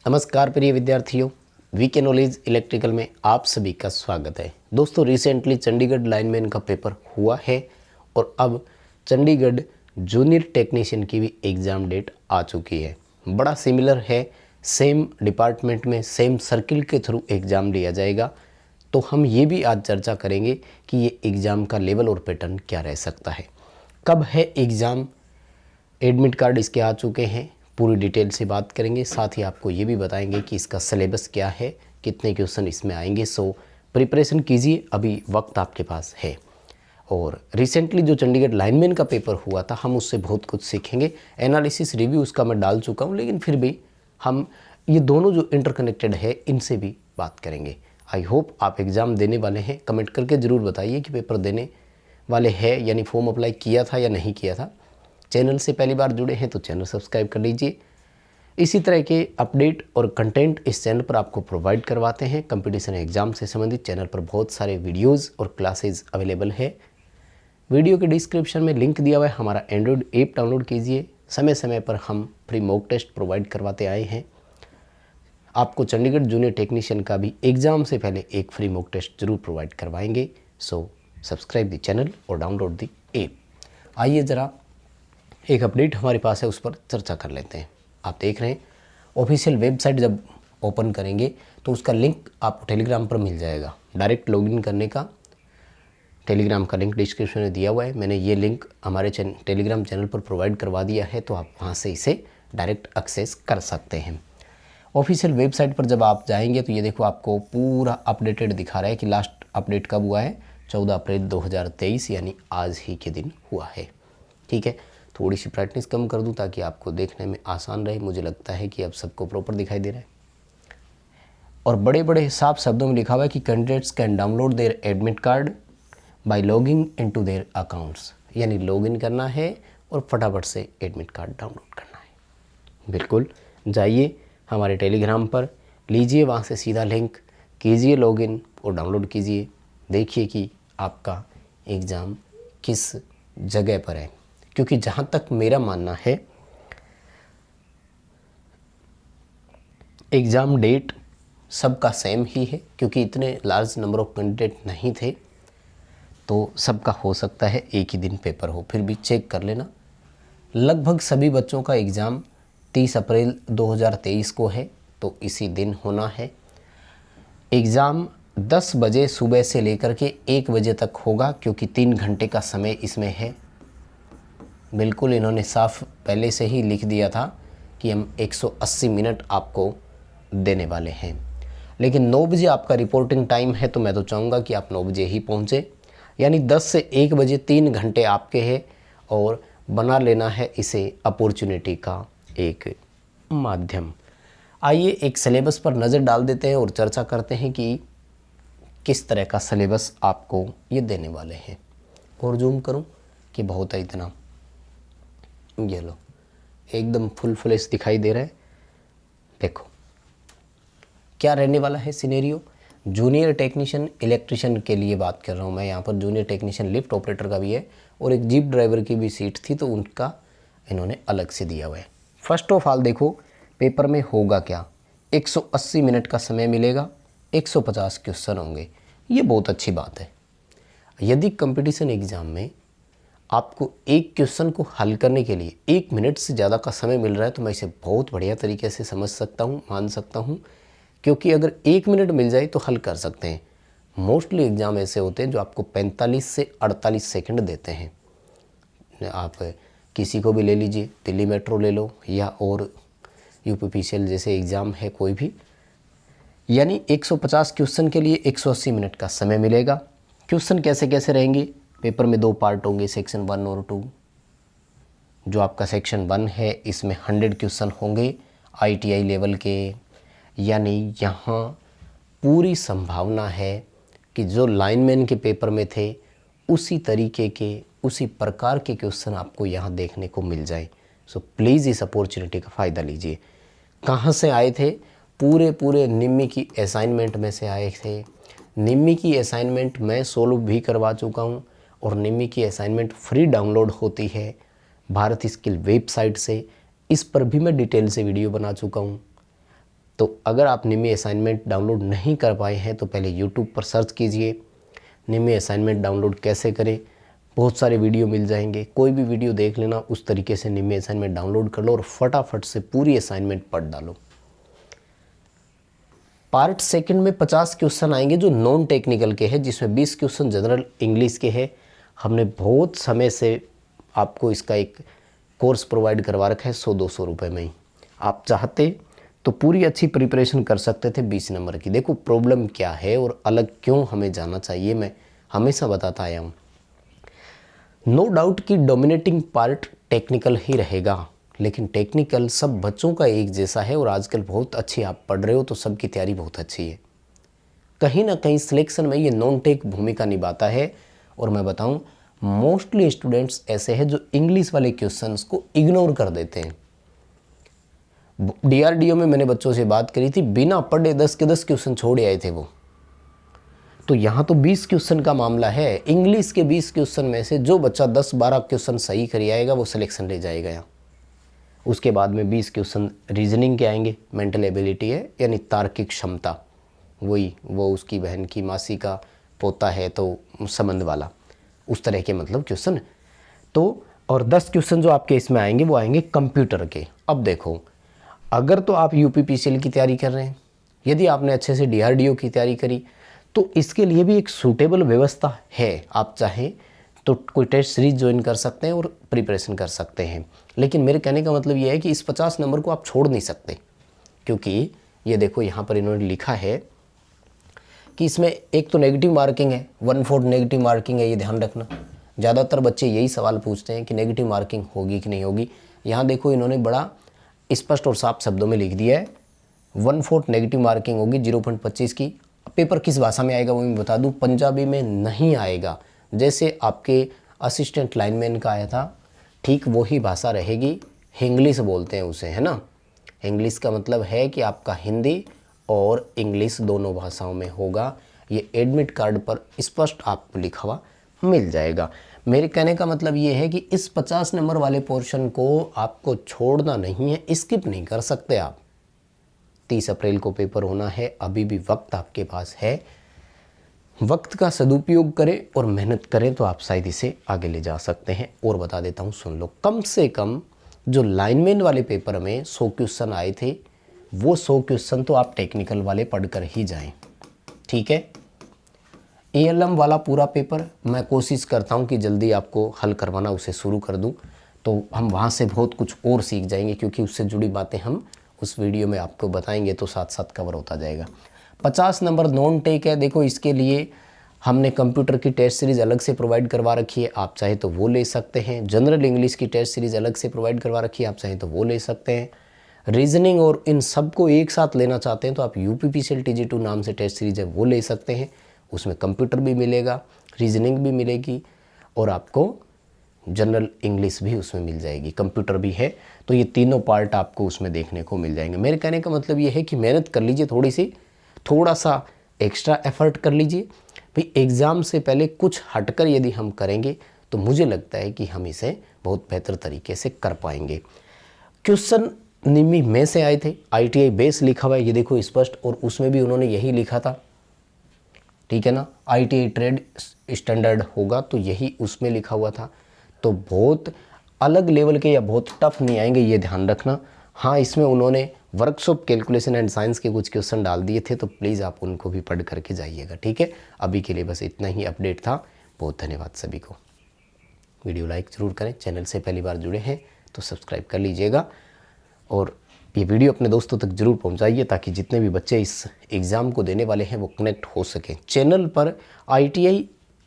नमस्कार प्रिय विद्यार्थियों, वीके नॉलेज इलेक्ट्रिकल में आप सभी का स्वागत है। दोस्तों, रिसेंटली चंडीगढ़ लाइनमैन का पेपर हुआ है और अब चंडीगढ़ जूनियर टेक्नीशियन की भी एग्ज़ाम डेट आ चुकी है। बड़ा सिमिलर है, सेम डिपार्टमेंट में सेम सर्किल के थ्रू एग्ज़ाम लिया जाएगा। तो हम ये भी आज चर्चा करेंगे कि ये एग्ज़ाम का लेवल और पैटर्न क्या रह सकता है, कब है एग्ज़ाम, एडमिट कार्ड इसके आ चुके हैं, पूरी डिटेल से बात करेंगे। साथ ही आपको ये भी बताएंगे कि इसका सिलेबस क्या है, कितने क्वेश्चन इसमें आएंगे। सो प्रिपरेशन कीजिए, अभी वक्त आपके पास है। और रिसेंटली जो चंडीगढ़ लाइनमैन का पेपर हुआ था, हम उससे बहुत कुछ सीखेंगे। एनालिसिस रिव्यू उसका मैं डाल चुका हूँ, लेकिन फिर भी हम ये दोनों जो इंटरकनेक्टेड है इनसे भी बात करेंगे। आई होप आप एग्ज़ाम देने वाले हैं। कमेंट करके ज़रूर बताइए कि पेपर देने वाले हैं, यानी फॉर्म अप्लाई किया था या नहीं किया था। चैनल से पहली बार जुड़े हैं तो चैनल सब्सक्राइब कर लीजिए। इसी तरह के अपडेट और कंटेंट इस चैनल पर आपको प्रोवाइड करवाते हैं। कंपटीशन एग्जाम से संबंधित चैनल पर बहुत सारे वीडियोस और क्लासेस अवेलेबल है। वीडियो के डिस्क्रिप्शन में लिंक दिया हुआ है, हमारा एंड्रॉयड ऐप डाउनलोड कीजिए। समय समय पर हम फ्री मॉक टेस्ट प्रोवाइड करवाते आए हैं। आपको चंडीगढ़ जूनियर टेक्नीशियन का भी एग्ज़ाम से पहले एक फ्री मॉक टेस्ट जरूर प्रोवाइड करवाएंगे। सो सब्सक्राइब द चैनल और डाउनलोड द ऐप। आइए ज़रा एक अपडेट हमारे पास है, उस पर चर्चा कर लेते हैं। आप देख रहे हैं ऑफिशियल वेबसाइट जब ओपन करेंगे तो उसका लिंक आपको टेलीग्राम पर मिल जाएगा। डायरेक्ट लॉगिन करने का टेलीग्राम का लिंक डिस्क्रिप्शन में दिया हुआ है। मैंने ये लिंक हमारे टेलीग्राम चैनल पर प्रोवाइड करवा दिया है, तो आप वहाँ से इसे डायरेक्ट एक्सेस कर सकते हैं। ऑफिशियल वेबसाइट पर जब आप जाएंगे तो ये देखो आपको पूरा अपडेटेड दिखा रहा है कि लास्ट अपडेट कब हुआ है, 14 अप्रैल 2023, यानी आज ही के दिन हुआ है। ठीक है, थोड़ी सी ब्राइटनेस कम कर दूं ताकि आपको देखने में आसान रहे। मुझे लगता है कि अब सबको प्रॉपर दिखाई दे रहा है। और बड़े बड़े साफ शब्दों में लिखा हुआ है कि candidates can download their admit card by logging into their accounts, यानी लॉगिन करना है और फटाफट से एडमिट कार्ड डाउनलोड करना है। बिल्कुल जाइए हमारे टेलीग्राम पर, लीजिए वहाँ से सीधा लिंक, कीजिए लॉगिन और डाउनलोड कीजिए। देखिए कि आपका एग्ज़ाम किस जगह पर है, क्योंकि जहाँ तक मेरा मानना है एग्ज़ाम डेट सबका सेम ही है, क्योंकि इतने लार्ज नंबर ऑफ कैंडिडेट नहीं थे, तो सबका हो सकता है एक ही दिन पेपर हो। फिर भी चेक कर लेना। लगभग सभी बच्चों का एग्ज़ाम 30 अप्रैल 2023 को है, तो इसी दिन होना है। एग्ज़ाम 10 बजे सुबह से लेकर के 1 बजे तक होगा, क्योंकि 3 घंटे का समय इसमें है। बिल्कुल इन्होंने साफ पहले से ही लिख दिया था कि हम 180 मिनट आपको देने वाले हैं। लेकिन 9 बजे आपका रिपोर्टिंग टाइम है, तो मैं तो चाहूँगा कि आप 9 बजे ही पहुँचे, यानी 10 से 1 बजे 3 घंटे आपके हैं और बना लेना है इसे अपॉर्चुनिटी का एक माध्यम। आइए एक सिलेबस पर नज़र डाल देते हैं और चर्चा करते हैं कि किस तरह का सिलेबस आपको ये देने वाले हैं। और जूम करूँ कि बहुत है इतना, ये लो एकदम फुल फ्लैश दिखाई दे रहा है। देखो क्या रहने वाला है सिनेरियो। जूनियर टेक्नीशियन इलेक्ट्रिशियन के लिए बात कर रहा हूँ मैं यहाँ पर। जूनियर टेक्नीशियन लिफ्ट ऑपरेटर का भी है और एक जीप ड्राइवर की भी सीट थी, तो उनका इन्होंने अलग से दिया हुआ है। फर्स्ट ऑफ ऑल देखो पेपर में होगा क्या, 180 मिनट का समय मिलेगा, 150 क्वेश्चन होंगे। ये बहुत अच्छी बात है। यदि कंपटीशन एग्ज़ाम में आपको एक क्वेश्चन को हल करने के लिए 1 मिनट से ज़्यादा का समय मिल रहा है, तो मैं इसे बहुत बढ़िया तरीके से समझ सकता हूँ, मान सकता हूँ, क्योंकि अगर 1 मिनट मिल जाए तो हल कर सकते हैं। मोस्टली एग्ज़ाम ऐसे होते हैं जो आपको 45 से 48 सेकंड देते हैं। आप किसी को भी ले लीजिए, दिल्ली मेट्रो ले लो या और यूपीपीसीएल जैसे एग्ज़ाम है कोई भी, यानी 150 क्वेश्चन के लिए 180 मिनट का समय मिलेगा। क्वेश्चन कैसे कैसे रहेंगे, पेपर में 2 पार्ट होंगे, सेक्शन 1 और 2। जो आपका सेक्शन 1 है इसमें 100 क्वेश्चन होंगे आईटीआई लेवल के, यानी यहाँ पूरी संभावना है कि जो लाइनमैन के पेपर में थे उसी तरीके के, उसी प्रकार के क्वेश्चन आपको यहाँ देखने को मिल जाए। सो प्लीज़ इस अपॉर्चुनिटी का फ़ायदा लीजिए। कहाँ से आए थे, पूरे निम्मी की असाइनमेंट में से आए थे। निम्मी की असाइनमेंट मैं सोल्व भी करवा चुका हूँ और निम्मी की असाइनमेंट फ्री डाउनलोड होती है भारत स्किल वेबसाइट से। इस पर भी मैं डिटेल से वीडियो बना चुका हूँ। तो अगर आप निमी असाइनमेंट डाउनलोड नहीं कर पाए हैं तो पहले यूट्यूब पर सर्च कीजिए निमी असाइनमेंट डाउनलोड कैसे करें, बहुत सारे वीडियो मिल जाएंगे, कोई भी वीडियो देख लेना, उस तरीके से निमी असाइनमेंट डाउनलोड कर लो और फटाफट से पूरी असाइनमेंट पढ़ डालो। पार्ट सेकंड में 50 क्वेश्चन आएंगे जो नॉन टेक्निकल के हैं, जिसमें 20 क्वेश्चन जनरल इंग्लिश के हैं। हमने बहुत समय से आपको इसका एक कोर्स प्रोवाइड करवा रखा है 100-200 रुपये में ही। आप चाहते तो पूरी अच्छी प्रिपरेशन कर सकते थे 20 नंबर की। देखो प्रॉब्लम क्या है और अलग क्यों हमें जाना चाहिए, मैं हमेशा बताता आया हूँ। नो डाउट कि डोमिनेटिंग पार्ट टेक्निकल ही रहेगा, लेकिन टेक्निकल सब बच्चों का एक जैसा है और आजकल बहुत अच्छी आप पढ़ रहे हो तो सबकी तैयारी बहुत अच्छी है। कहीं ना कहीं सिलेक्शन में ये नॉन टेक भूमिका निभाता है। और मैं बताऊं मोस्टली स्टूडेंट्स ऐसे हैं जो इंग्लिश वाले क्वेश्चंस को इग्नोर कर देते हैं। डीआरडीओ में मैंने बच्चों से बात करी थी, बिना पढ़े 10 के 10 क्वेश्चन छोड़ आए थे वो। तो यहाँ तो 20 क्वेश्चन का मामला है। इंग्लिश के 20 क्वेश्चन में से जो बच्चा 10-12 क्वेश्चन सही कर आएगा वो सिलेक्शन ले जाएगा यहाँ। उसके बाद में 20 क्वेश्चन रीजनिंग के आएंगे, मेंटल एबिलिटी है यानी तार्किक क्षमता, वही वो उसकी बहन की मासी का पोता है तो संबंध वाला, उस तरह के मतलब क्वेश्चन। तो और 10 क्वेश्चन जो आपके इसमें आएंगे वो आएंगे कंप्यूटर के। अब देखो अगर तो आप यूपीपीसीएल की तैयारी कर रहे हैं, यदि आपने अच्छे से डीआरडीओ की तैयारी करी तो इसके लिए भी एक सूटेबल व्यवस्था है। आप चाहें तो कोई टेस्ट सीरीज ज्वाइन कर सकते हैं और प्रिपरेशन कर सकते हैं। लेकिन मेरे कहने का मतलब ये है कि इस 50 नंबर को आप छोड़ नहीं सकते, क्योंकि ये देखो यहाँ पर इन्होंने लिखा है कि इसमें एक तो नेगेटिव मार्किंग है, 1/4 नेगेटिव मार्किंग है, ये ध्यान रखना। ज़्यादातर बच्चे यही सवाल पूछते हैं कि नेगेटिव मार्किंग होगी कि नहीं होगी। यहाँ देखो इन्होंने बड़ा स्पष्ट और साफ शब्दों में लिख दिया है 1/4 नेगेटिव मार्किंग होगी 0.25 की। पेपर किस भाषा में आएगा वो मैं बता दूँ, पंजाबी में नहीं आएगा। जैसे आपके असिस्टेंट लाइनमैन का आया था ठीक वही भाषा रहेगी। इंग्लिश बोलते हैं उसे, है ना। इंग्लिश का मतलब है कि आपका हिंदी और इंग्लिश दोनों भाषाओं में होगा। ये एडमिट कार्ड पर स्पष्ट आपको लिखा हुआ मिल जाएगा। मेरे कहने का मतलब ये है कि इस 50 नंबर वाले पोर्शन को आपको छोड़ना नहीं है, स्किप नहीं कर सकते आप। 30 अप्रैल को पेपर होना है, अभी भी वक्त आपके पास है। वक्त का सदुपयोग करें और मेहनत करें तो आप शायद इसे आगे ले जा सकते हैं। और बता देता हूँ, सुन लो, कम से कम जो लाइनमैन वाले पेपर में 100 क्वेश्चन आए थे वो 100 क्वेश्चन तो आप टेक्निकल वाले पढ़कर ही जाएं, ठीक है। एएलएम वाला पूरा पेपर मैं कोशिश करता हूँ कि जल्दी आपको हल करवाना उसे शुरू कर दूँ, तो हम वहाँ से बहुत कुछ और सीख जाएंगे, क्योंकि उससे जुड़ी बातें हम उस वीडियो में आपको बताएंगे तो साथ साथ कवर होता जाएगा। 50 नंबर नॉन टेक है। देखो इसके लिए हमने कंप्यूटर की टेस्ट सीरीज़ अलग से प्रोवाइड करवा रखी है, आप चाहे तो वो ले सकते हैं। जनरल इंग्लिश की टेस्ट सीरीज़ अलग से प्रोवाइड करवा रखी है, आप चाहे तो वो ले सकते हैं। रीजनिंग और इन सब को एक साथ लेना चाहते हैं तो आप यूपीपीसीएल TG2 नाम से टेस्ट सीरीज़ है वो ले सकते हैं। उसमें कंप्यूटर भी मिलेगा, रीजनिंग भी मिलेगी और आपको जनरल इंग्लिश भी उसमें मिल जाएगी, कंप्यूटर भी है। तो ये तीनों पार्ट आपको उसमें देखने को मिल जाएंगे। मेरे कहने का मतलब ये है कि मेहनत कर लीजिए, थोड़ा सा एक्स्ट्रा एफर्ट कर लीजिए भाई। एग्ज़ाम से पहले कुछ हटकर यदि हम करेंगे तो मुझे लगता है कि हम इसे बहुत बेहतर तरीके से कर पाएंगे। क्वेश्चन निमी में से आए थे, ITI बेस लिखा हुआ है, ये देखो स्पष्ट, और उसमें भी उन्होंने यही लिखा था, ठीक है ना। ITI ट्रेड स्टैंडर्ड होगा तो यही उसमें लिखा हुआ था। तो बहुत अलग लेवल के या बहुत टफ नहीं आएंगे, ये ध्यान रखना। हाँ, इसमें उन्होंने वर्कशॉप कैलकुलेशन एंड साइंस के कुछ क्वेश्चन डाल दिए थे, तो प्लीज़ आप उनको भी पढ़ करके जाइएगा, ठीक है। अभी के लिए बस इतना ही अपडेट था। बहुत धन्यवाद सभी को। वीडियो लाइक ज़रूर करें, चैनल से पहली बार जुड़े हैं तो सब्सक्राइब कर लीजिएगा और ये वीडियो अपने दोस्तों तक ज़रूर पहुंचाइए ताकि जितने भी बच्चे इस एग्ज़ाम को देने वाले हैं वो कनेक्ट हो सकें। चैनल पर ITI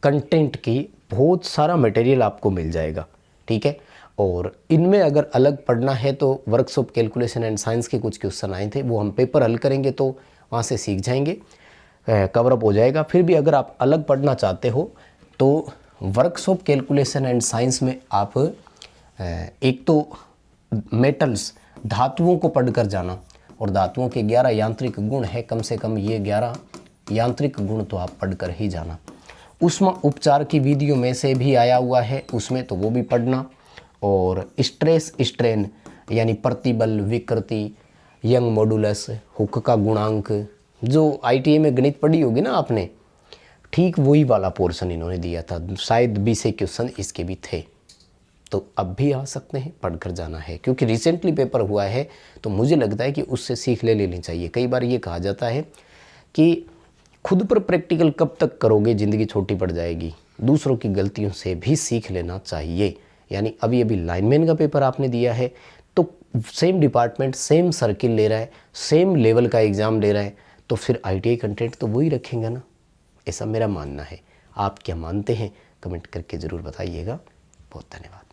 कंटेंट की बहुत सारा मटेरियल आपको मिल जाएगा, ठीक है। और इनमें अगर अलग पढ़ना है तो वर्कशॉप कैलकुलेशन एंड साइंस के कुछ क्वेश्चन आए थे वो हम पेपर हल करेंगे तो वहाँ से सीख जाएंगे, कवर अप हो जाएगा। फिर भी अगर आप अलग पढ़ना चाहते हो तो वर्कशॉप कैलकुलेशन एंड साइंस में आप एक तो मेटल्स धातुओं को पढ़कर जाना, और धातुओं के 11 यांत्रिक गुण है, कम से कम ये 11 यांत्रिक गुण तो आप पढ़कर ही जाना। उष्मा उपचार की वीडियो में से भी आया हुआ है उसमें, तो वो भी पढ़ना। और स्ट्रेस स्ट्रेन यानी प्रतिबल विकृति यंग मॉडुलस, हुक का गुणांक, जो ITA में गणित पढ़ी होगी ना आपने, ठीक वही वाला पोर्शन इन्होंने दिया था। शायद 20 क्वेश्चन इसके भी थे। तो अब भी आ सकते हैं, पढ़कर जाना है, क्योंकि रिसेंटली पेपर हुआ है तो मुझे लगता है कि उससे सीख ले लेनी चाहिए। कई बार ये कहा जाता है कि खुद पर प्रैक्टिकल कब तक करोगे, ज़िंदगी छोटी पड़ जाएगी। दूसरों की गलतियों से भी सीख लेना चाहिए। यानी अभी लाइनमैन का पेपर आपने दिया है तो सेम डिपार्टमेंट, सेम सर्किल ले रहा है, सेम लेवल का एग्ज़ाम ले रहा है, तो फिर ITA कंटेंट तो वही रखेंगे ना, ऐसा मेरा मानना है। आप क्या मानते हैं कमेंट करके ज़रूर बताइएगा। बहुत धन्यवाद।